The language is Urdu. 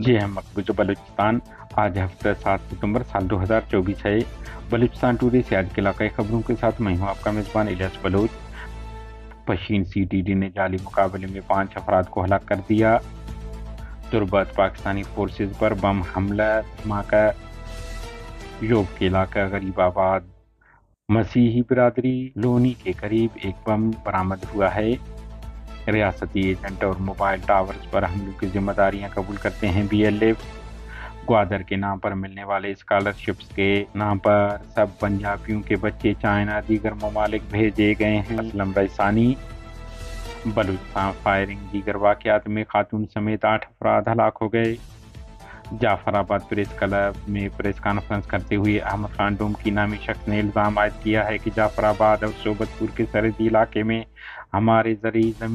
جی ہم مقبوضہ بلوچستان آج ہفتہ 7 ستمبر سال 2024 ہے۔ بلوچستان ٹوڈے سے آج کے علاقائی خبروں کے ساتھ میں ہوں آپ کا میزبان Ilyas Baloch. Pishin C T D نے جعلی مقابلے میں 5 افراد کو ہلاک کر دیا۔ تربت پاکستانی فورسز پر بم حملہ دھماکہ، یوب کے علاقہ غریب آباد مسیحی برادری لونی کے قریب ایک بم برآمد ہوا ہے۔ ریاستی ایجنٹ اور موبائل ٹاورز پر حملوں کی ذمہ داریاں قبول کرتے ہیں بی ایل ایف۔ گوادر کے نام پر ملنے والے اسکالرشپس کے نام پر سب پنجابیوں کے بچے چائنا دیگر ممالک بھیجے گئے ہیں۔ اسلم رئیسانی۔ بلوچستان فائرنگ دیگر واقعات میں خاتون سمیت 8 افراد ہلاک ہو گئے۔ جعفر آباد پریس کلب میں پریس کانفرنس کرتے ہوئے احمد خان ڈومکی نامی شخص نے الزام عائد کیا ہے کہ جعفر آباد اور صوبت پور کے سرحدی علاقے میں ہمارے زرعی زمین